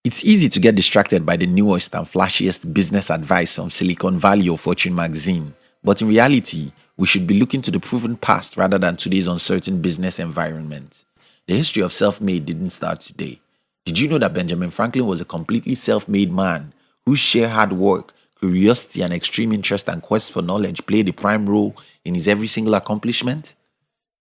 It's easy to get distracted by the newest and flashiest business advice from Silicon Valley or Fortune magazine, but in reality, we should be looking to the proven past rather than today's uncertain business environment. The history of self-made didn't start today. Did you know that Benjamin Franklin was a completely self-made man whose sheer hard work, curiosity, and extreme interest and quest for knowledge played a prime role in his every single accomplishment?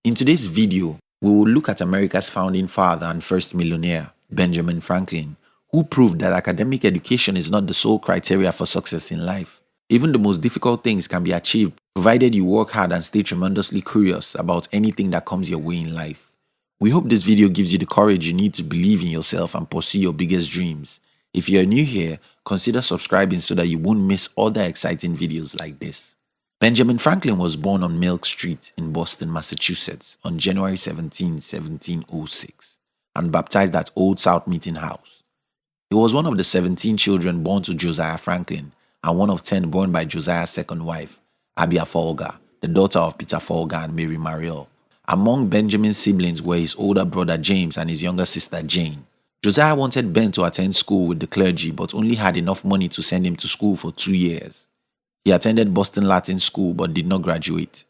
In today's video, we will look at America's founding father and first millionaire, Benjamin Franklin, who proved that academic education is not the sole criteria for success in life. Even the most difficult things can be achieved provided you work hard and stay tremendously curious about anything that comes your way in life. We hope this video gives you the courage you need to believe in yourself and pursue your biggest dreams. If you're new here, consider subscribing so that you won't miss other exciting videos like this. Benjamin Franklin was born on Milk Street in Boston, Massachusetts on January 17, 1706, and baptized at Old South Meeting House. He was one of the 17 children born to Josiah Franklin and one of 10 born by Josiah's second wife, Abia Folger, the daughter of Peter Folger and Mary Mariel. Among Benjamin's siblings were his older brother James and his younger sister Jane. Josiah wanted Ben to attend school with the clergy but only had enough money to send him to school for 2 years. He attended Boston Latin School but did not graduate.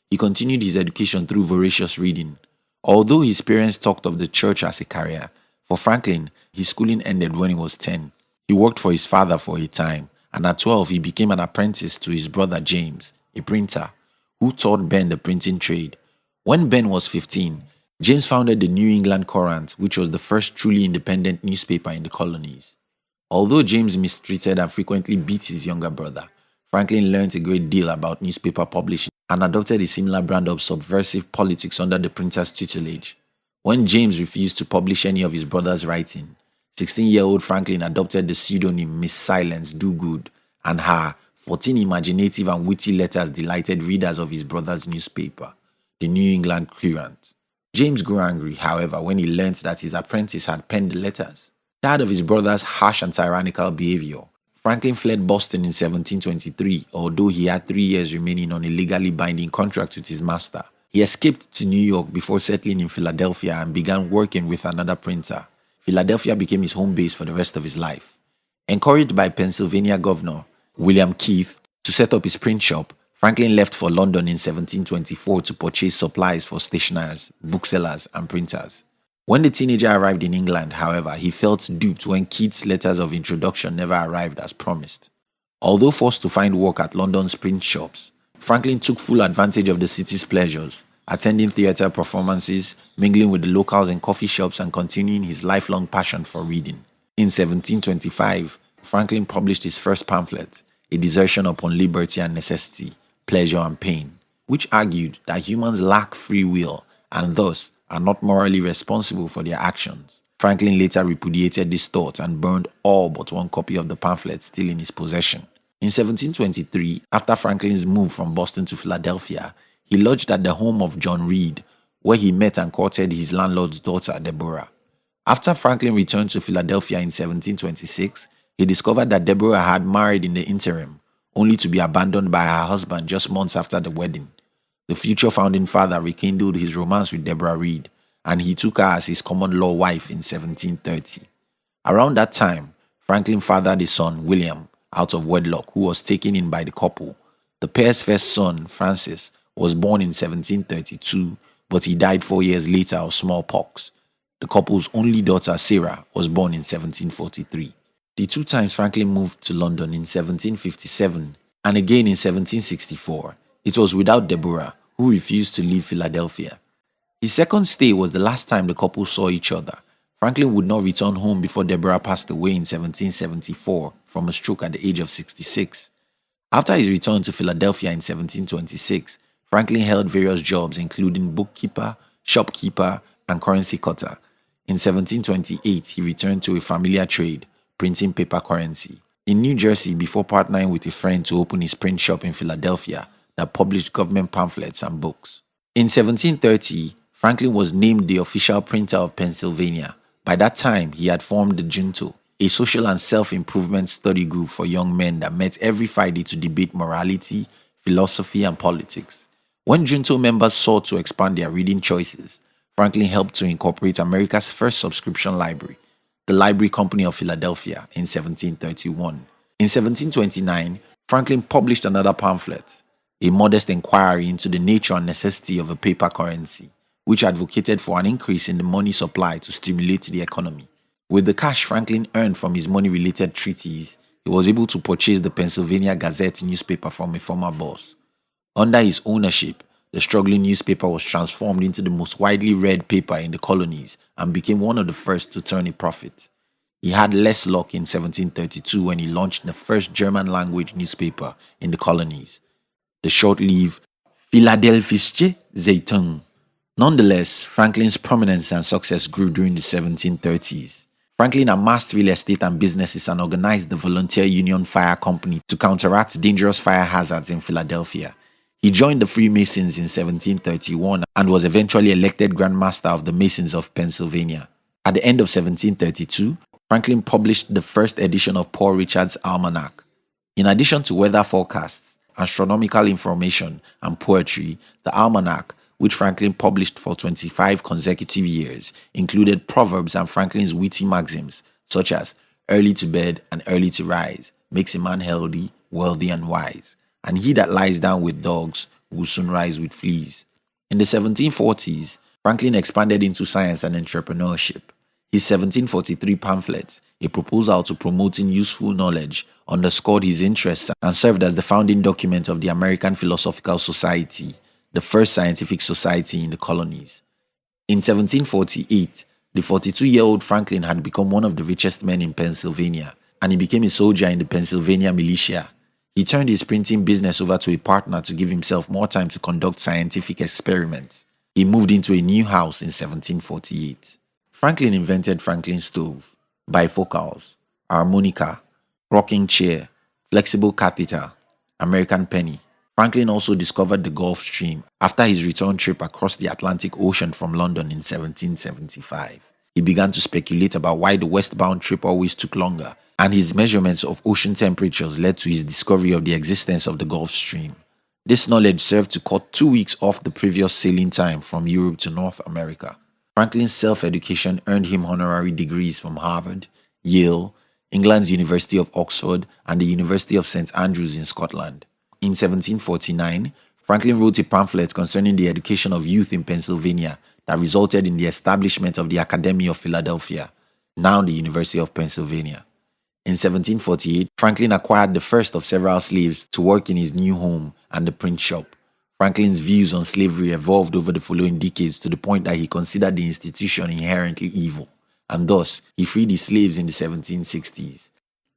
He continued his education through voracious reading. Although his parents talked of the church as a career, for Franklin, his schooling ended when he was 10. He worked for his father for a time, and at 12 he became an apprentice to his brother James, a printer, who taught Ben the printing trade. When Ben was 15, James founded the New England Courant, which was the first truly independent newspaper in the colonies. Although James mistreated and frequently beat his younger brother, Franklin learned a great deal about newspaper publishing and adopted a similar brand of subversive politics under the printer's tutelage. When James refused to publish any of his brother's writing, 16-year-old Franklin adopted the pseudonym Miss Silence Do Good, and her 14 imaginative and witty letters delighted readers of his brother's newspaper, the New England Courant. James grew angry, however, when he learned that his apprentice had penned the letters. Tired of his brother's harsh and tyrannical behavior, Franklin fled Boston in 1723, although he had 3 years remaining on a legally binding contract with his master. He escaped to New York before settling in Philadelphia and began working with another printer. Philadelphia became his home base for the rest of his life. Encouraged by Pennsylvania Governor William Keith to set up his print shop, Franklin left for London in 1724 to purchase supplies for stationers, booksellers, and printers. When the teenager arrived in England, however, he felt duped when Keith's letters of introduction never arrived as promised. Although forced to find work at London's print shops, Franklin took full advantage of the city's pleasures, attending theatre performances, mingling with the locals in coffee shops, and continuing his lifelong passion for reading. In 1725, Franklin published his first pamphlet, A Dissertation upon Liberty and Necessity, Pleasure and Pain, which argued that humans lack free will and thus are not morally responsible for their actions. Franklin later repudiated this thought and burned all but one copy of the pamphlet still in his possession. In 1723, after Franklin's move from Boston to Philadelphia, he lodged at the home of John Reed, where he met and courted his landlord's daughter, Deborah. After Franklin returned to Philadelphia in 1726, he discovered that Deborah had married in the interim, only to be abandoned by her husband just months after the wedding. The future founding father rekindled his romance with Deborah Reed, and he took her as his common-law wife in 1730. Around that time, Franklin fathered a son, William, out of wedlock, who was taken in by the couple. The pair's first son, Francis, was born in 1732, but he died 4 years later of smallpox. The couple's only daughter, Sarah, was born in 1743. The 2 times Franklin moved to London in 1757 and again in 1764, it was without Deborah, who refused to leave Philadelphia. His second stay was the last time the couple saw each other. Franklin would not return home before Deborah passed away in 1774 from a stroke at the age of 66. After his return to Philadelphia in 1726, Franklin held various jobs including bookkeeper, shopkeeper, and currency cutter. In 1728, he returned to a familiar trade, printing paper currency. In New Jersey, before partnering with a friend to open his print shop in Philadelphia that published government pamphlets and books. In 1730, Franklin was named the official printer of Pennsylvania. By that time, he had formed the Junto, a social and self-improvement study group for young men that met every Friday to debate morality, philosophy, and politics. When Junto members sought to expand their reading choices, Franklin helped to incorporate America's first subscription library, the Library Company of Philadelphia in 1731. In 1729, Franklin published another pamphlet, a modest inquiry into the nature and necessity of a paper currency, which advocated for an increase in the money supply to stimulate the economy. With the cash Franklin earned from his money-related treaties, he was able to purchase the Pennsylvania Gazette newspaper from a former boss. Under his ownership, the struggling newspaper was transformed into the most widely read paper in the colonies and became one of the first to turn a profit. He had less luck in 1732 when he launched the first German-language newspaper in the colonies, the short-lived Philadelphische Zeitung. Nonetheless, Franklin's prominence and success grew during the 1730s. Franklin amassed real estate and businesses and organized the Volunteer Union Fire Company to counteract dangerous fire hazards in Philadelphia. He joined the Freemasons in 1731 and was eventually elected Grand Master of the Masons of Pennsylvania. At the end of 1732, Franklin published the first edition of Poor Richard's Almanac. In addition to weather forecasts, astronomical information, and poetry, the almanac, which Franklin published for 25 consecutive years, included proverbs and Franklin's witty maxims, such as early to bed and early to rise makes a man healthy, wealthy, and wise, and he that lies down with dogs will soon rise with fleas. In the 1740s, Franklin expanded into science and entrepreneurship. His 1743 pamphlet, A Proposal to Promoting Useful Knowledge, underscored his interests and served as the founding document of the American Philosophical Society, the first scientific society in the colonies. In 1748, the 42-year-old Franklin had become one of the richest men in Pennsylvania, and he became a soldier in the Pennsylvania militia. He turned his printing business over to a partner to give himself more time to conduct scientific experiments. He moved into a new house in 1748. Franklin invented Franklin's stove, bifocals, harmonica, rocking chair, flexible catheter, American penny. Franklin also discovered the Gulf Stream after his return trip across the Atlantic Ocean from London in 1775. He began to speculate about why the westbound trip always took longer, and his measurements of ocean temperatures led to his discovery of the existence of the Gulf Stream. This knowledge served to cut 2 weeks off the previous sailing time from Europe to North America. Franklin's self-education earned him honorary degrees from Harvard, Yale, England's University of Oxford, and the University of St. Andrews in Scotland. In 1749, Franklin wrote a pamphlet concerning the education of youth in Pennsylvania that resulted in the establishment of the Academy of Philadelphia, now the University of Pennsylvania. In 1748, Franklin acquired the first of several slaves to work in his new home and the print shop. Franklin's views on slavery evolved over the following decades to the point that he considered the institution inherently evil, and thus he freed his slaves in the 1760s.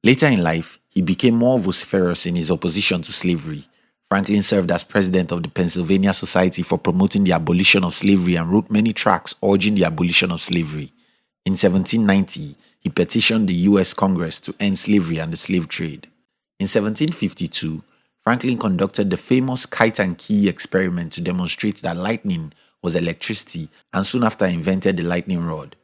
Later in life, he became more vociferous in his opposition to slavery. Franklin served as president of the Pennsylvania Society for promoting the abolition of slavery and wrote many tracts urging the abolition of slavery. In 1790, he petitioned the U.S. Congress to end slavery and the slave trade. In 1752, Franklin conducted the famous kite and key experiment to demonstrate that lightning was electricity and soon after invented the lightning rod.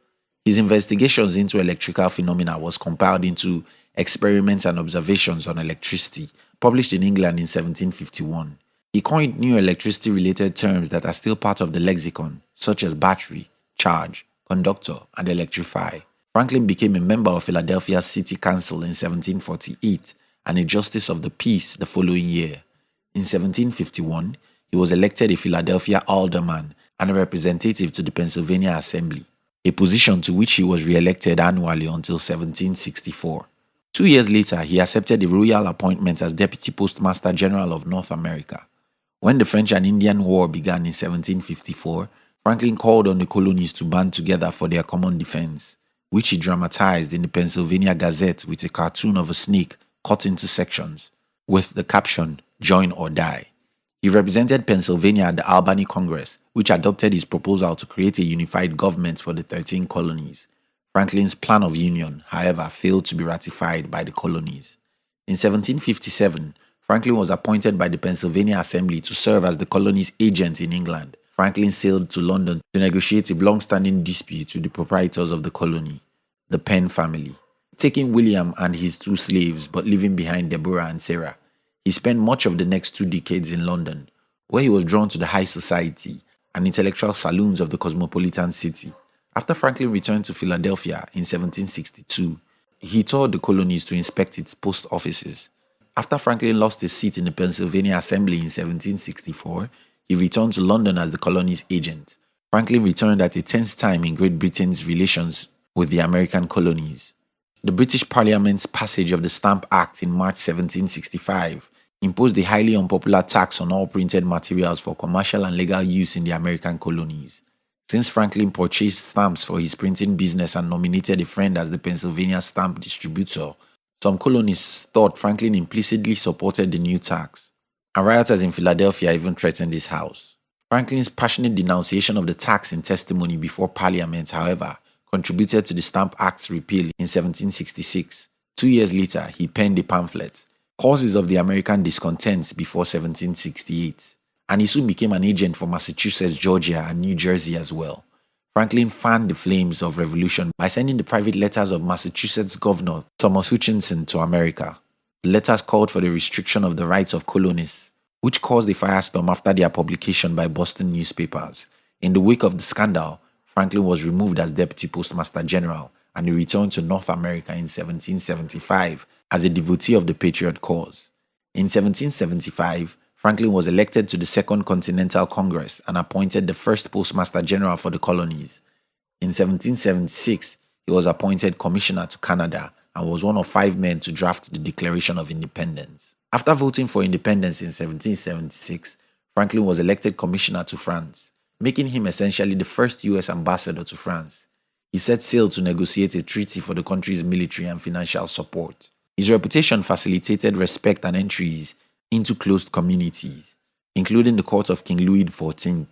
His investigations into electrical phenomena was compiled into Experiments and Observations on Electricity, published in England in 1751. He coined new electricity-related terms that are still part of the lexicon, such as battery, charge, conductor, and electrify. Franklin became a member of Philadelphia's City Council in 1748 and a Justice of the Peace the following year. In 1751, he was elected a Philadelphia alderman and a representative to the Pennsylvania Assembly, a position to which he was re-elected annually until 1764. 2 years later, he accepted a royal appointment as Deputy Postmaster General of North America. When the French and Indian War began in 1754, Franklin called on the colonies to band together for their common defense, which he dramatized in the Pennsylvania Gazette with a cartoon of a snake cut into sections, with the caption, "Join or Die." He represented Pennsylvania at the Albany Congress, which adopted his proposal to create a unified government for the 13 colonies. Franklin's plan of union, however, failed to be ratified by the colonies. In 1757, Franklin was appointed by the Pennsylvania Assembly to serve as the colony's agent in England. Franklin sailed to London to negotiate a long-standing dispute with the proprietors of the colony, the Penn family, taking William and his 2 slaves but leaving behind Deborah and Sarah. He spent much of the next 2 decades in London, where he was drawn to the high society and intellectual saloons of the cosmopolitan city. After Franklin returned to Philadelphia in 1762, he toured the colonies to inspect its post offices. After Franklin lost his seat in the Pennsylvania Assembly in 1764, he returned to London as the colony's agent. Franklin returned at a tense time in Great Britain's relations with the American colonies. The British Parliament's passage of the Stamp Act in March 1765 imposed a highly unpopular tax on all printed materials for commercial and legal use in the American colonies. Since Franklin purchased stamps for his printing business and nominated a friend as the Pennsylvania stamp distributor, some colonists thought Franklin implicitly supported the new tax, and rioters in Philadelphia even threatened his house. Franklin's passionate denunciation of the tax in testimony before Parliament, however, contributed to the Stamp Act's repeal in 1766. 2 years later, he penned a pamphlet, Causes of the American Discontents, before 1768, and he soon became an agent for Massachusetts, Georgia, and New Jersey as well. Franklin fanned the flames of revolution by sending the private letters of Massachusetts Governor Thomas Hutchinson to America. The letters called for the restriction of the rights of colonists, which caused a firestorm after their publication by Boston newspapers. In the wake of the scandal, Franklin was removed as Deputy Postmaster General, and he returned to North America in 1775 as a devotee of the Patriot cause. In 1775, Franklin was elected to the Second Continental Congress and appointed the first Postmaster General for the colonies. In 1776, he was appointed Commissioner to Canada and was one of 5 men to draft the Declaration of Independence. After voting for independence in 1776, Franklin was elected Commissioner to France, making him essentially the first U.S. ambassador to France. He set sail to negotiate a treaty for the country's military and financial support. His reputation facilitated respect and entries into closed communities, including the court of King Louis XIV,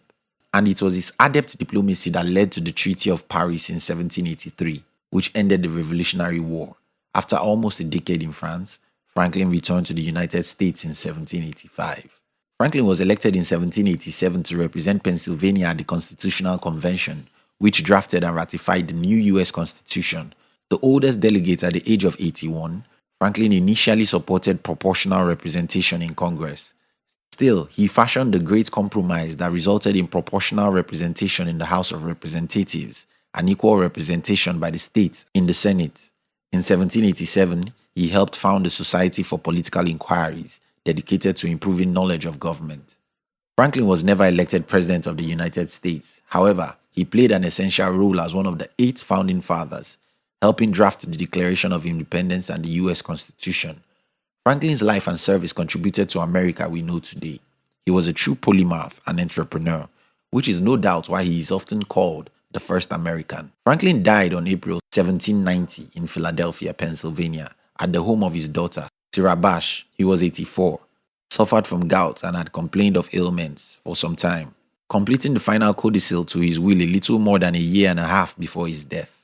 and it was his adept diplomacy that led to the Treaty of Paris in 1783, which ended the Revolutionary War. After almost a decade in France, Franklin returned to the United States in 1785. Franklin was elected in 1787 to represent Pennsylvania at the Constitutional Convention, which drafted and ratified the new U.S. Constitution. The oldest delegate at the age of 81, Franklin initially supported proportional representation in Congress. Still, he fashioned the Great Compromise that resulted in proportional representation in the House of Representatives and equal representation by the states in the Senate. In 1787, he helped found the Society for Political Inquiries, dedicated to improving knowledge of government. Franklin was never elected President of the United States. However, he played an essential role as one of the 8 founding fathers, helping draft the Declaration of Independence and the U.S. Constitution. Franklin's life and service contributed to America we know today. He was a true polymath and entrepreneur, which is no doubt why he is often called the first American. Franklin died on April 1790 in Philadelphia, Pennsylvania, at the home of his daughter, Sarah Bash. He was 84, suffered from gout, and had complained of ailments for some time, completing the final codicil to his will a little more than a year and a half before his death.